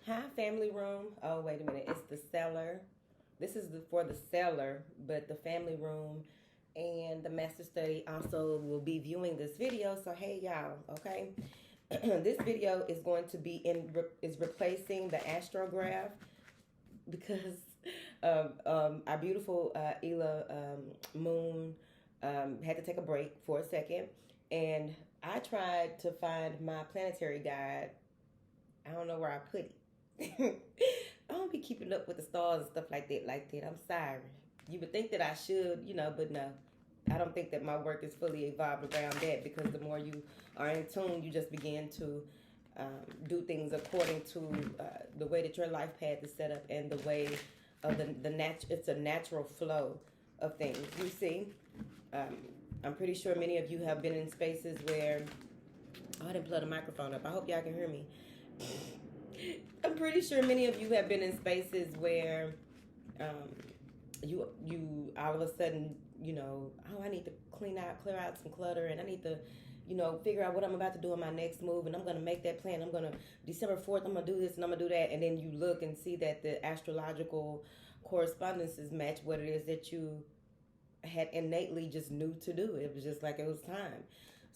Hi, family room. Oh, wait a minute. It's the cellar. This is for the cellar, but the family room and the master study also will be viewing this video. So, hey, y'all, okay? This video is going to be is replacing the astrograph because our beautiful Ela Moon had to take a break for a second. And I tried to find my planetary guide. I don't know where I put it. I don't be keeping up with the stars and stuff like that. I'm sorry. You would think that I should, but no. I don't think that my work is fully evolved around that because the more you are in tune, you just begin to do things according to the way that your life path is set up and the way of it's a natural flow of things. You see, I'm pretty sure many of you have been in spaces where I didn't plug the microphone up. I hope y'all can hear me. I'm pretty sure many of you have been in spaces where you all of a sudden, I need to clear out some clutter, and I need to, figure out what I'm about to do on my next move, and I'm going to make that plan. I'm going to, December 4th, I'm going to do this and I'm going to do that. And then you look and see that the astrological correspondences match what it is that you had innately just knew to do. It was just like it was time.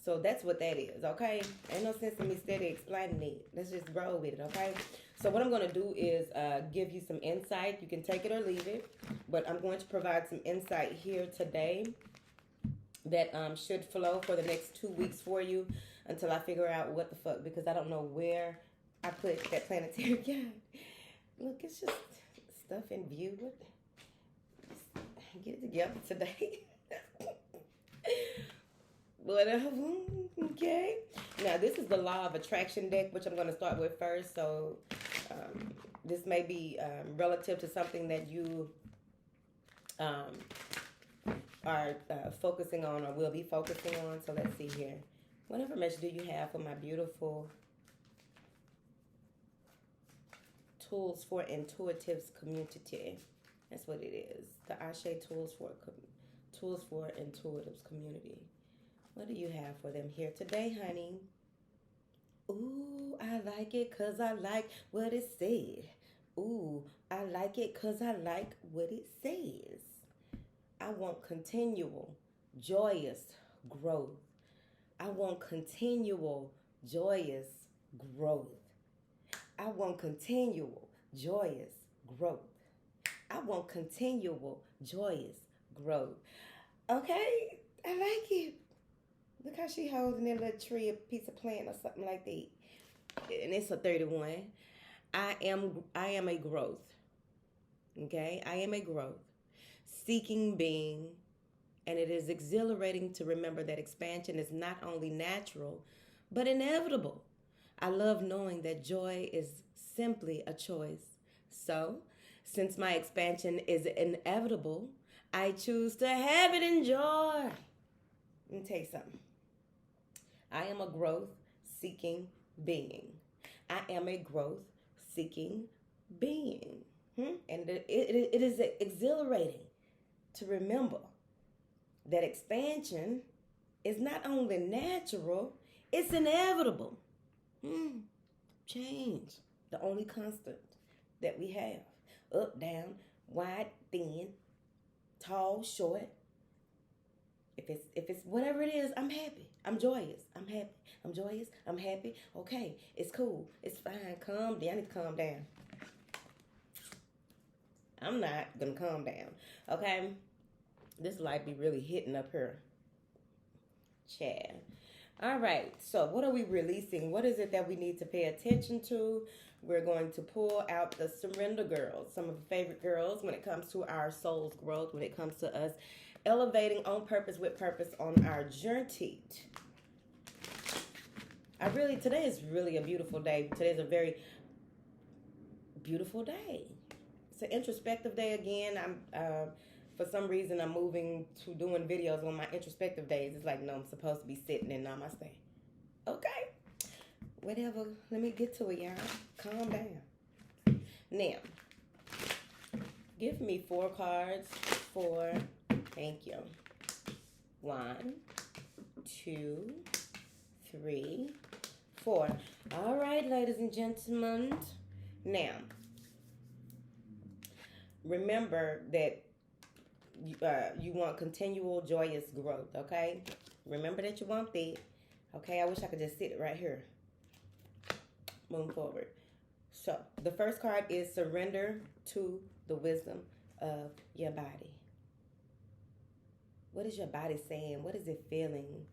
So that's what that is, okay? Ain't no sense in me steady explaining it. Let's just roll with it, okay? So what I'm going to do is give you some insight. You can take it or leave it. But I'm going to provide some insight here today that should flow for the next 2 weeks for you until I figure out what the fuck, because I don't know where I put that planetary guide. Look, it's just stuff in view. Get it together today. Whatever. Okay. Now, this is the law of attraction deck, which I'm going to start with first. So, this may be relative to something that you are focusing on or will be focusing on. So, let's see here. What information do you have for my beautiful Tools for Intuitives community? That's what it is. The A.S.E Tools for Intuitives community. What do you have for them here today, honey? Ooh, I like it because I like what it said. Ooh, I like it because I like what it says. I want continual, joyous growth. I want continual, joyous growth. I want continual, joyous growth. I want continual, joyous growth. Okay, I like it. Look how she holding that little tree, a piece of plant or something like that. And it's a 31. I am a growth. Okay? I am a growth. Seeking being. And it is exhilarating to remember that expansion is not only natural, but inevitable. I love knowing that joy is simply a choice. So, since my expansion is inevitable, I choose to have it in joy. Let me tell you something. I am a growth-seeking being. I am a growth-seeking being. And it is exhilarating to remember that expansion is not only natural, it's inevitable. Change, the only constant that we have. Up, down, wide, thin, tall, short. If it's whatever it is, I'm happy. I'm joyous. I'm happy. I'm joyous. I'm happy. Okay, it's cool. It's fine. Calm down. I need to calm down. I'm not gonna calm down. Okay? This light be really hitting up here. Chad. All right. So what are we releasing? What is it that we need to pay attention to? We're going to pull out the Surrender Girls, some of the favorite girls when it comes to our soul's growth, when it comes to us elevating on purpose with purpose on our journey. Today is really a beautiful day. Today's a very beautiful day. It's an introspective day again. For some reason, I'm moving to doing videos on my introspective days. It's like, no, I'm supposed to be sitting in namaste. Okay. Whatever. Let me get to it, y'all. Calm down. Now, give me 4 cards for, thank you. 1, 2, 3, 4. All right, ladies and gentlemen. Now, remember that you want continual joyous growth, okay? Remember that you want that. Okay, I wish I could just sit right here. Moving forward. So, the first card is surrender to the wisdom of your body. What is your body saying? What is it feeling?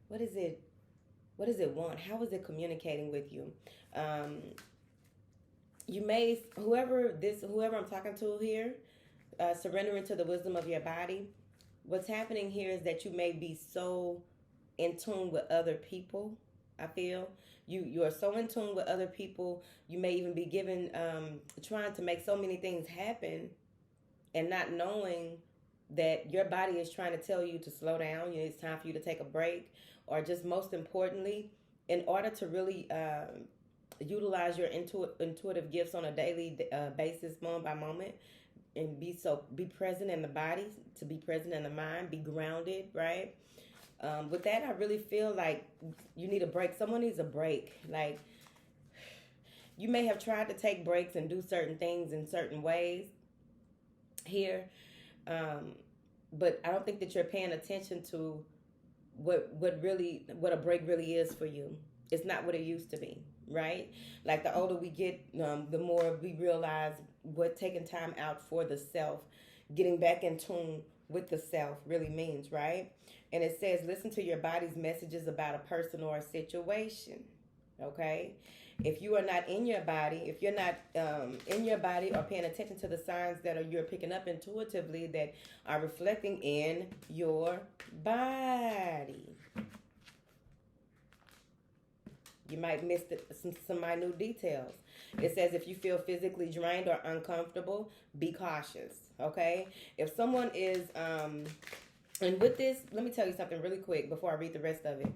What is it want? How is it communicating with you? You may whoever I'm talking to here, surrendering to the wisdom of your body. What's happening here is that you may be so in tune with other people. I feel you are so in tune with other people. You may even be given trying to make so many things happen, and not knowing that your body is trying to tell you to slow down. You know, it's time for you to take a break, or just most importantly, in order to really utilize your intuitive gifts on a daily basis, moment by moment, and be present in the body, to be present in the mind, be grounded, right? With that, I really feel like you need a break. Someone needs a break. Like, you may have tried to take breaks and do certain things in certain ways here, but I don't think that you're paying attention to what a break really is for you. It's not what it used to be, right? Like, the older we get, the more we realize what taking time out for the self, getting back in tune with the self really means, right? And it says, listen to your body's messages about a person or a situation. Okay? If you are not in your body, if you're not in your body or paying attention to the signs that you're picking up intuitively that are reflecting in your body, you might miss some minute details. It says, if you feel physically drained or uncomfortable, be cautious, okay? If someone is, and with this, let me tell you something really quick before I read the rest of it.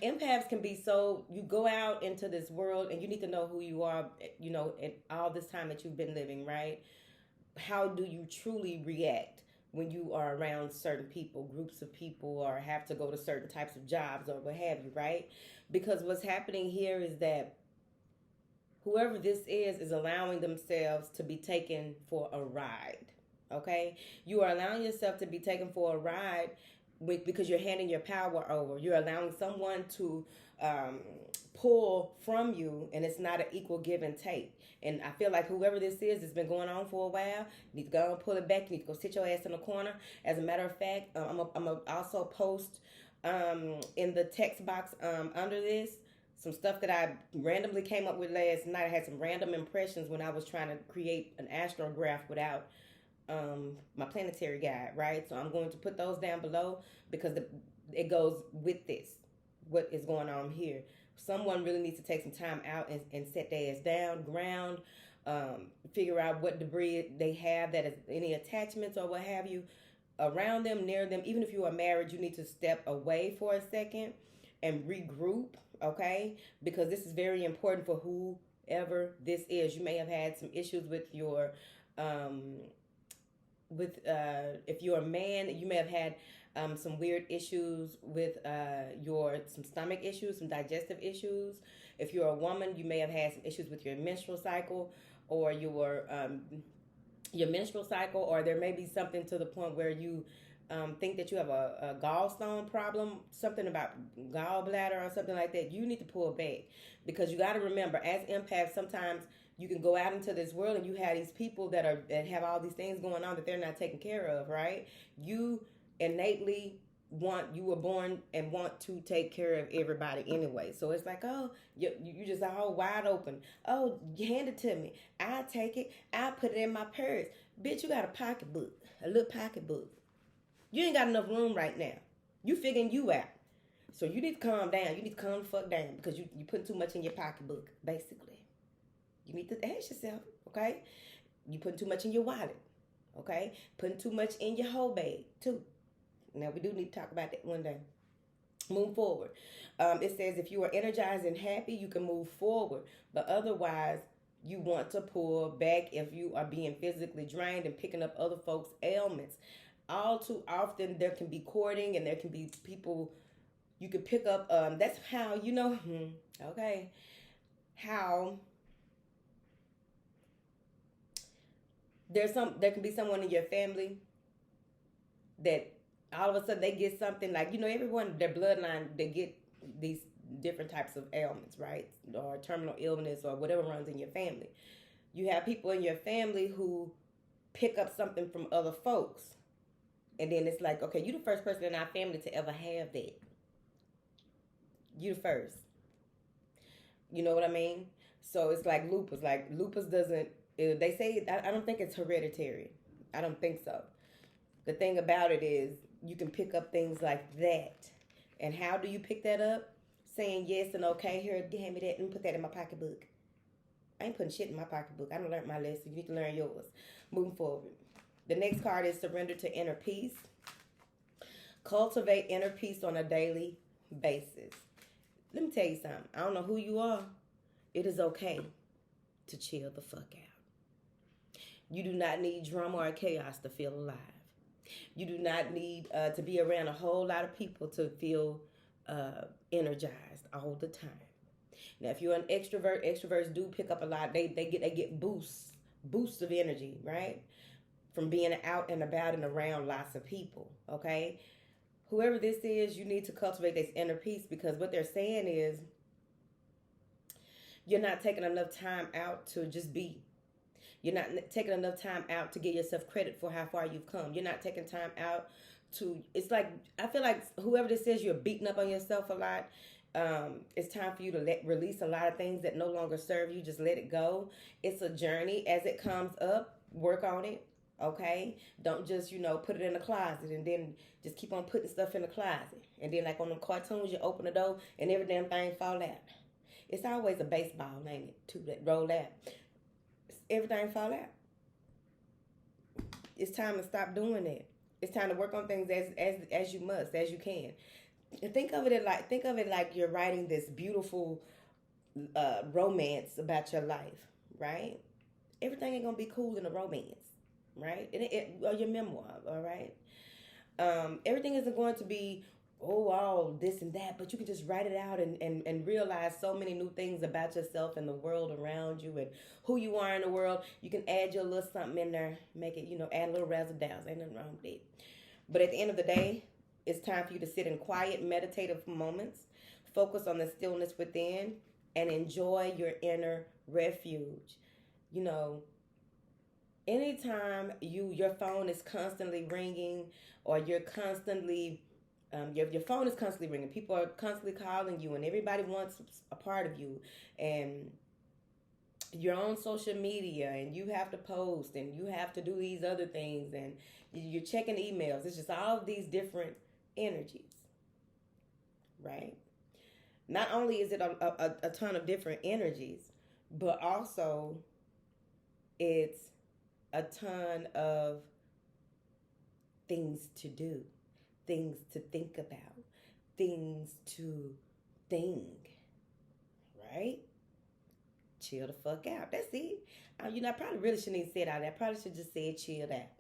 Empaths can be so, you go out into this world and you need to know who you are, you know, at all this time that you've been living, right? How do you truly react when you are around certain people, groups of people, or have to go to certain types of jobs or what have you, right? Because what's happening here is that whoever this is allowing themselves to be taken for a ride, okay? You are allowing yourself to be taken for a ride because you're handing your power over. You're allowing someone to pull from you, and it's not an equal give and take. And I feel like whoever this is, it's been going on for a while. You need to go and pull it back. You need to go sit your ass in the corner. As a matter of fact, I'm going to also post in the text box under this some stuff that I randomly came up with last night. I had some random impressions when I was trying to create an astrograph without my planetary guide, right? So I'm going to put those down below because it goes with this, what is going on here. Someone really needs to take some time out and set their ass down, ground, figure out what debris they have, that is any attachments or what have you around them, near them. Even if you are married, you need to step away for a second and regroup, okay? Because this is very important for whoever this is. You may have had some issues with your if you're a man, you may have had some weird issues with some stomach issues, some digestive issues. If you're a woman, you may have had some issues with your menstrual cycle or your menstrual cycle, or there may be something to the point where you think that you have a gallstone problem, something about gallbladder or something like that. You need to pull back, because you got to remember, as empaths, sometimes you can go out into this world and you have these people that have all these things going on that they're not taking care of, right? You innately you were born and want to take care of everybody anyway. So it's like, oh, you just all wide open. Oh, hand it to me. I'll take it. I'll put it in my purse. Bitch, you got a pocketbook, a little pocketbook. You ain't got enough room right now. You figuring you out. So you need to calm down. You need to calm the fuck down, because you put too much in your pocketbook, basically. You need to ask yourself, okay? You putting too much in your wallet, okay? Putting too much in your whole bag, too. Now, we do need to talk about that one day. Move forward. It says, if you are energized and happy, you can move forward. But otherwise, you want to pull back if you are being physically drained and picking up other folks' ailments. All too often, there can be courting and there can be people you can pick up. That's how, okay, how there can be someone in your family that all of a sudden they get something like, everyone, their bloodline, they get these different types of ailments, right? Or terminal illness or whatever runs in your family. You have people in your family who pick up something from other folks. And then it's like, okay, you the first person in our family to ever have that. You the first. You know what I mean? So it's like lupus. Like lupus doesn't, they say, I don't think it's hereditary. I don't think so. The thing about it is you can pick up things like that. And how do you pick that up? Saying yes and okay, here, hand me that and put that in my pocketbook. I ain't putting shit in my pocketbook. I don't learn my lesson. You need to learn yours. Moving forward. The next card is surrender to inner peace. Cultivate inner peace on a daily basis. Let me tell you something. I don't know who you are. It is okay to chill the fuck out. You do not need drama or chaos to feel alive. You do not need to be around a whole lot of people to feel energized all the time. Now, if you're an extrovert, extroverts do pick up a lot. They get boosts of energy, right? From being out and about and around lots of people, okay? Whoever this is, you need to cultivate this inner peace, because what they're saying is you're not taking enough time out to just be. You're not taking enough time out to give yourself credit for how far you've come. You're not taking time out to, it's like, I feel like whoever this is, you're beating up on yourself a lot. It's time for you to release a lot of things that no longer serve you. Just let it go. It's a journey. As it comes up, work on it. Okay? Don't just, put it in the closet and then just keep on putting stuff in the closet. And then like on the cartoons, you open the door and every damn thing fall out. It's always a baseball, ain't it? Too, that roll out. Everything fall out. It's time to stop doing that. It's time to work on things as you must, as you can. And think of it like you're writing this beautiful romance about your life, right? Everything ain't gonna be cool in a romance, right? Or your memoir, all right? Everything isn't going to be all this and that, but you can just write it out and realize so many new things about yourself and the world around you and who you are in the world. You can add your little something in there, make it, add a little razzle dazzle. Ain't nothing wrong with it. But at the end of the day, it's time for you to sit in quiet, meditative moments, focus on the stillness within, and enjoy your inner refuge. Anytime your phone is constantly ringing, or you're constantly your phone is constantly ringing. People are constantly calling you, and everybody wants a part of you. And you're on social media, and you have to post, and you have to do these other things, and you're checking emails. It's just all of these different energies, right? Not only is it a ton of different energies, but also it's a ton of things to do, things to think about, things to think, right? Chill the fuck out. That's it. I probably really shouldn't even say it out there. I probably should just say chill out.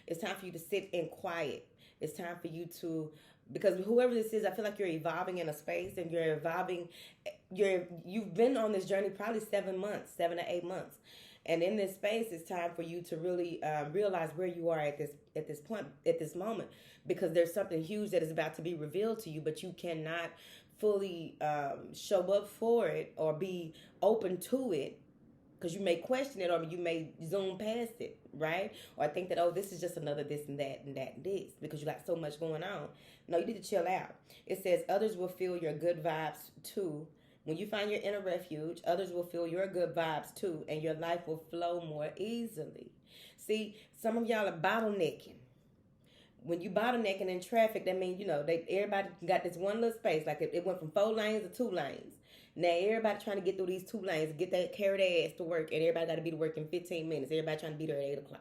It's time for you to sit in quiet. It's time for you to, because whoever this is, I feel like you're evolving in a space, and you're evolving. You've been on this journey probably 7 to 8 months. And in this space, it's time for you to really realize where you are at this point, at this moment, because there's something huge that is about to be revealed to you, but you cannot fully show up for it or be open to it, because you may question it, or you may zoom past it, right? Or think that, this is just another this and that and that and this, because you got so much going on. No, you need to chill out. It says others will feel your good vibes too. When you find your inner refuge, others will feel your good vibes too, and your life will flow more easily. See, some of y'all are bottlenecking. When you bottlenecking in traffic, that means, everybody got this one little space. Like it went from 4 lanes to 2 lanes. Now everybody trying to get through these 2 lanes, carry their ass to work, and everybody got to be to work in 15 minutes. Everybody trying to be there at 8 o'clock.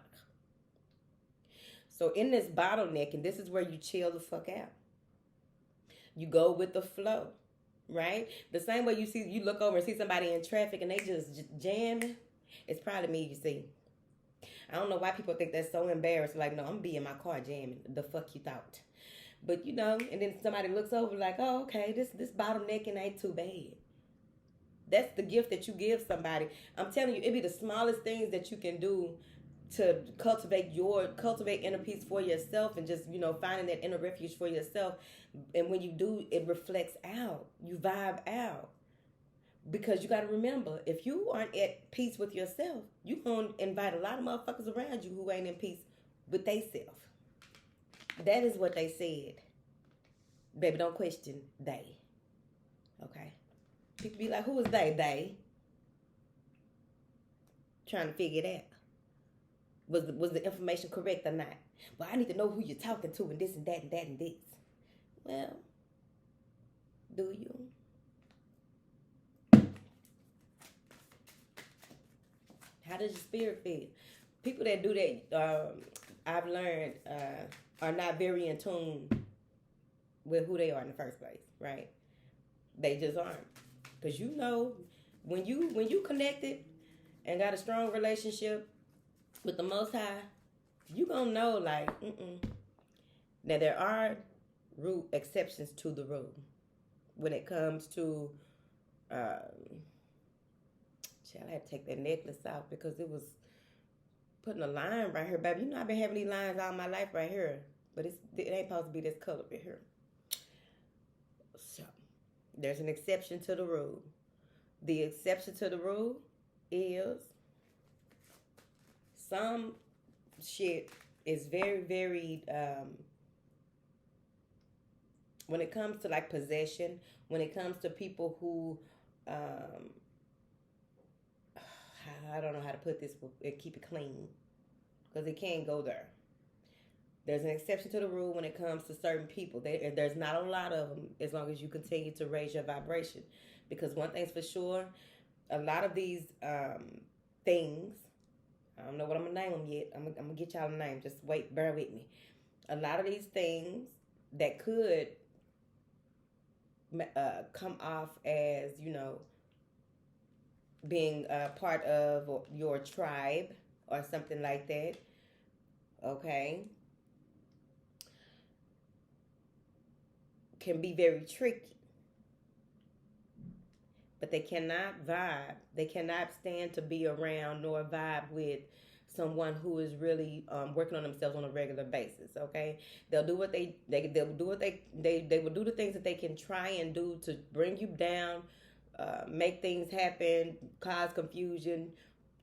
So in this bottlenecking, this is where you chill the fuck out. You go with the flow. Right? The same way you look over and see somebody in traffic and they just jamming. It's probably me, you see. I don't know why people think that's so embarrassing. Like, no, I'm gonna be in my car jamming. The fuck you thought? But and then somebody looks over like, oh, okay, this bottlenecking ain't too bad. That's the gift that you give somebody. I'm telling you, it be the smallest things that you can do to cultivate inner peace for yourself, and just, finding that inner refuge for yourself. And when you do, it reflects out. You vibe out. Because you got to remember, if you aren't at peace with yourself, you going to invite a lot of motherfuckers around you who ain't in peace with they self. That is what they said. Baby, don't question they. Okay? People be like, who is they? They. Trying to figure it out. Was the information correct or not? Well, I need to know who you're talking to, and this and that and that and this. Well, do you? How does your spirit feel? People that do that, I've learned, are not very in tune with who they are in the first place, right? They just aren't. Because when you connected and got a strong relationship with the Most High, you gonna know, like, Now, there are exceptions to the rule when it comes to, I had to take that necklace out because it was putting a line right here, baby. I've been having these lines all my life right here, but it ain't supposed to be this color right here. So, there's an exception to the rule. The exception to the rule is some shit is very, very, when it comes to like possession, when it comes to people who, I don't know how to put this, keep it clean, because it can't go there. There's an exception to the rule when it comes to certain people. There's not a lot of them, as long as you continue to raise your vibration. Because one thing's for sure, a lot of these things, I don't know what I'm going to name them yet. I'm going to get y'all a name. Just wait, bear with me. A lot of these things that could come off as, being part of your tribe or something like that, okay, can be very tricky. But they cannot vibe. They cannot stand to be around nor vibe with someone who is really working on themselves on a regular basis. Okay, they'll do what they will do the things that they can try and do to bring you down, make things happen, cause confusion,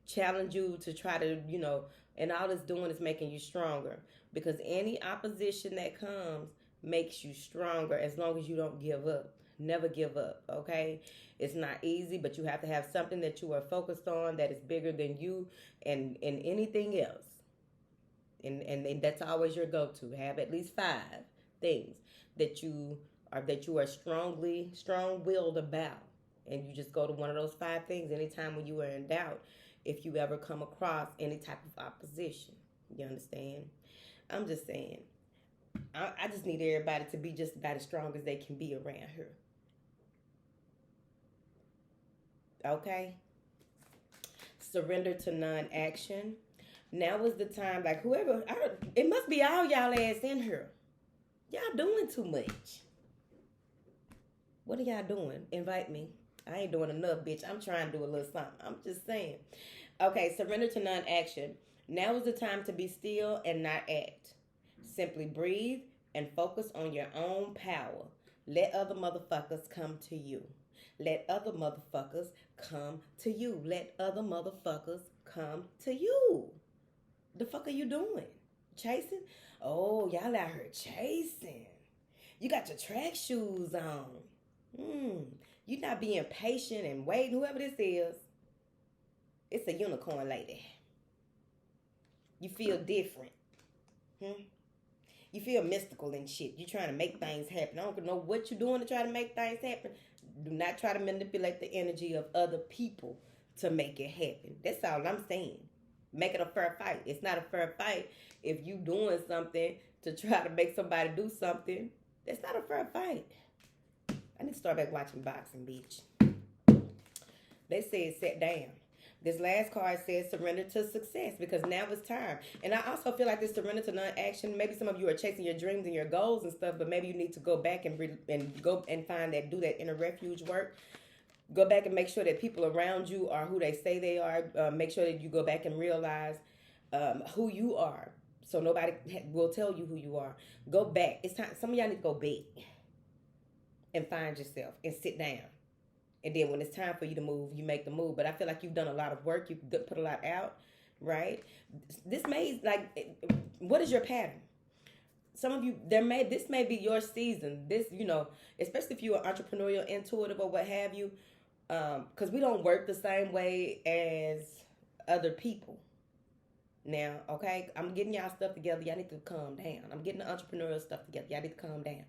challenge you to try to, and all it's doing is making you stronger. Because any opposition that comes makes you stronger as long as you don't give up. Never give up, okay? It's not easy, but you have to have something that you are focused on that is bigger than you and anything else. And that's always your go-to. Have at least 5 things that you are strong-willed about. And you just go to one of those 5 things anytime when you are in doubt, if you ever come across any type of opposition. You understand? I'm just saying. I just need everybody to be just about as strong as they can be around here. Okay? Surrender to non-action. Now is the time, like it must be all y'all ass in here. Y'all doing too much. What are y'all doing? Invite me. I ain't doing enough, bitch. I'm trying to do a little something. I'm just saying. Okay, surrender to non-action. Now is the time to be still and not act. Simply breathe and focus on your own power. Let other motherfuckers come to you. Let other motherfuckers come to you. Let other motherfuckers come to you. The fuck are you doing? Chasing? Oh, y'all out here chasing. You got your track shoes on. You not being patient and waiting. Whoever this is, it's a unicorn lady. You feel different. You feel mystical and shit. You trying to make things happen. I don't know what you're doing to try to make things happen. Do not try to manipulate the energy of other people to make it happen. That's all I'm saying. Make it a fair fight. It's not a fair fight if you doing something to try to make somebody do something. That's not a fair fight. I need to start back watching boxing, bitch. They said sit down. This last card says surrender to success, because now it's time. And I also feel like this surrender to non-action, maybe some of you are chasing your dreams and your goals and stuff, but maybe you need to go back and go and find that, do that inner refuge work. Go back and make sure that people around you are who they say they are. Make sure that you go back and realize who you are. So nobody will tell you who you are. Go back. It's time. Some of y'all need to go back and find yourself and sit down. And then when it's time for you to move, you make the move. But I feel like you've done a lot of work. You've put a lot out, right? What is your pattern? Some of you, this may be your season. This, especially if you're entrepreneurial, intuitive, or what have you, because we don't work the same way as other people. Now, okay, I'm getting y'all stuff together. Y'all need to calm down. I'm getting the entrepreneurial stuff together. Y'all need to calm down.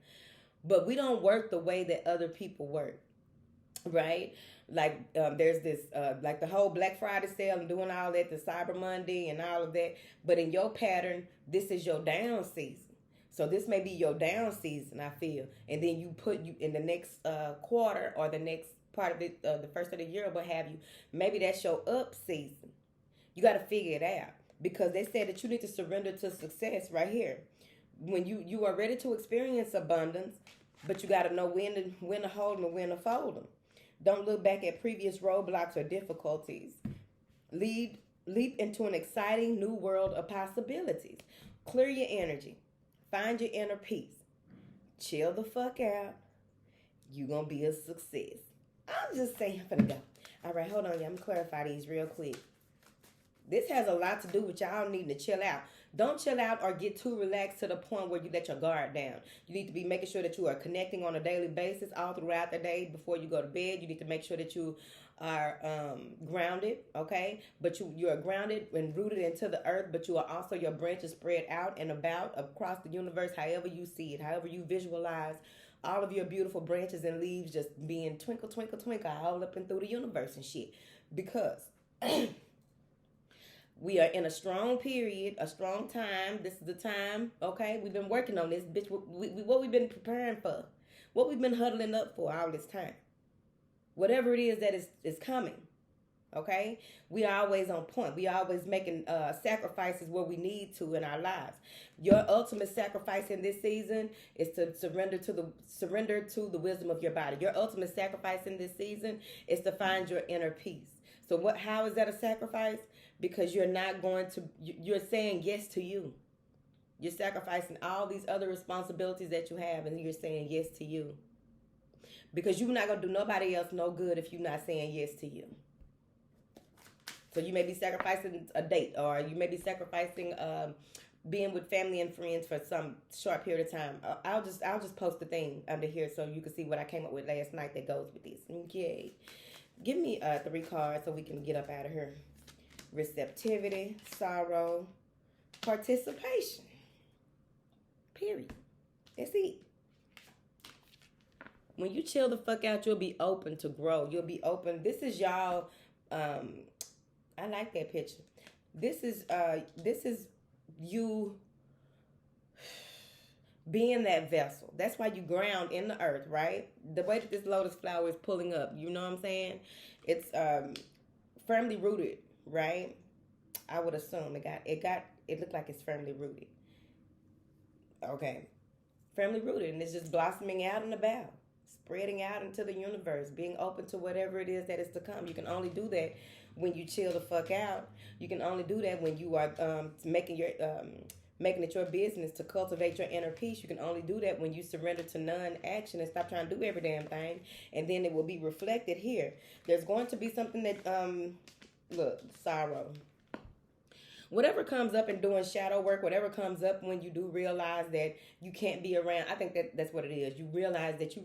But we don't work the way that other people work, right? Like there's this, like the whole Black Friday sale and doing all that, the Cyber Monday and all of that. But in your pattern, this is your down season. So this may be your down season, I feel. And then you in the next quarter or the next part of it, the first of the year or what have you, maybe that's your up season. You got to figure it out. Because they said that you need to surrender to success right here. When you are ready to experience abundance, but you got to know when to hold them and when to fold them. Don't look back at previous roadblocks or difficulties. Leap into an exciting new world of possibilities. Clear your energy. Find your inner peace. Chill the fuck out. You gonna be a success. I'm just saying, I'm finna go. All right, hold on, y'all. I'm gonna clarify these real quick. This has a lot to do with y'all needing to chill out. Don't chill out or get too relaxed to the point where you let your guard down. You need to be making sure that you are connecting on a daily basis all throughout the day before you go to bed. You need to make sure that you are grounded, okay? But you are grounded and rooted into the earth, but you are also, your branches spread out and about across the universe, however you see it, however you visualize all of your beautiful branches and leaves just being twinkle, twinkle, twinkle all up and through the universe and shit. Because we are in a strong period, a strong time. This is the time, okay? We've been working on this, bitch. What we've been preparing for, what we've been huddling up for all this time. Whatever it is that is coming, okay? We are always on point. We are always making sacrifices where we need to in our lives. Your ultimate sacrifice in this season is to surrender to the wisdom of your body. Your ultimate sacrifice in this season is to find your inner peace. So how is that a sacrifice? Because you're saying yes to you. You're sacrificing all these other responsibilities that you have, and you're saying yes to you. Because you're not going to do nobody else no good if you're not saying yes to you. So you may be sacrificing a date, or you may be sacrificing being with family and friends for some short period of time. I'll just post the thing under here so you can see what I came up with last night that goes with this. Okay. Give me 3 cards so we can get up out of here. Receptivity, sorrow, participation. Period. That's it. When you chill the fuck out, you'll be open to grow. You'll be open. This is y'all. I like that picture. This is you being that vessel. That's why you ground in the earth, right? The way that this lotus flower is pulling up, you know what I'm saying? It's firmly rooted, right? I would assume it looked like it's firmly rooted. Okay. Firmly rooted, and it's just blossoming out and about, spreading out into the universe, being open to whatever it is that is to come. You can only do that when you chill the fuck out. You can only do that when you are making it your business to cultivate your inner peace. You can only do that when you surrender to non-action and stop trying to do every damn thing. And then it will be reflected here. There's going to be something that, look, sorrow. Whatever comes up in doing shadow work, whatever comes up when you do realize that you can't be around, I think that's what it is. You realize that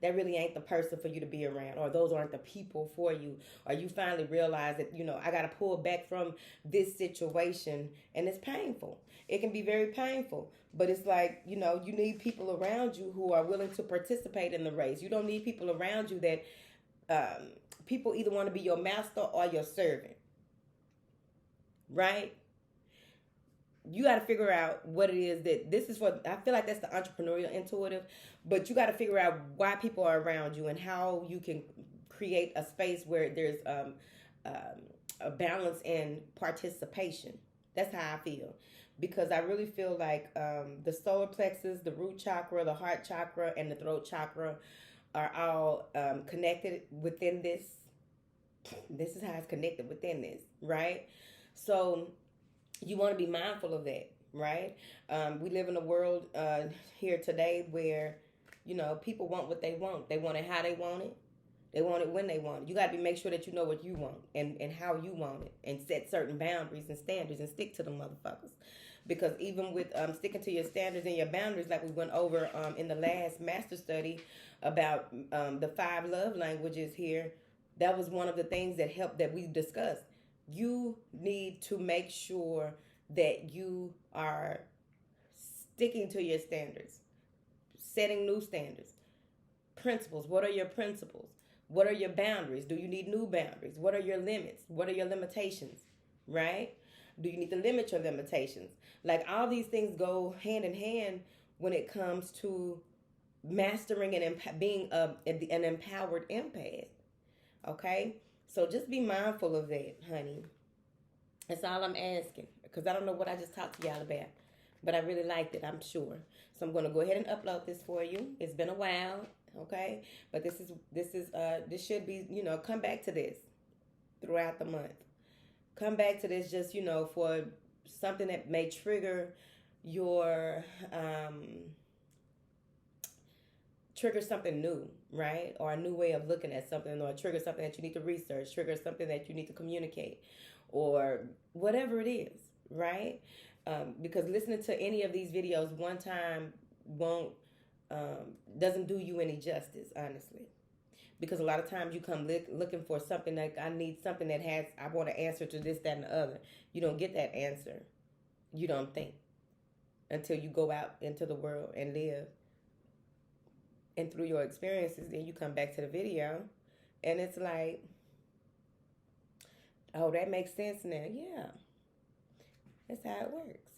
that really ain't the person for you to be around, or those aren't the people for you, or you finally realize that, I got to pull back from this situation, and it's painful. It can be very painful, but it's like, you need people around you who are willing to participate in the race. You don't need people around you that people either want to be your master or your servant. Right? You got to figure out what it is that this is for. I feel like that's the entrepreneurial intuitive, but you got to figure out why people are around you and how you can create a space where there's a balance and participation. That's how I feel, because I really feel like the solar plexus, the root chakra, the heart chakra, and the throat chakra are all connected within this. This is how it's connected within this, right? So You want to be mindful of that, right? We live in a world here today where, you know, people want what they want. They want it how they want it. They want it when they want it. You got to make sure that you know what you want and how you want it, and set certain boundaries and standards and stick to them motherfuckers. Because even with sticking to your standards and your boundaries, like we went over in the last master study about the 5 love languages here, that was one of the things that helped that we discussed. You need to make sure that you are sticking to your standards, setting new standards, principles. What are your principles? What are your boundaries? Do you need new boundaries? What are your limits? What are your limitations? Right? Do you need to limit your limitations? Like, all these things go hand in hand when it comes to mastering and being an empowered empath. Okay? So just be mindful of that, honey. That's all I'm asking. Because I don't know what I just talked to y'all about. But I really liked it, I'm sure. So I'm going to go ahead and upload this for you. It's been a while, okay? But this should be, you know, come back to this throughout the month. Come back to this just, you know, for something that may trigger your trigger something new, right? Or a new way of looking at something, or trigger something that you need to research, trigger something that you need to communicate, or whatever it is, right? Because listening to any of these videos one time won't doesn't do you any justice, honestly. Because a lot of times you come looking for something, like, I need something that has, I want an answer to this, that, and the other. You don't get that answer. You don't think until you go out into the world and live. And through your experiences, then you come back to the video and it's like, oh, that makes sense now. Yeah. That's how it works.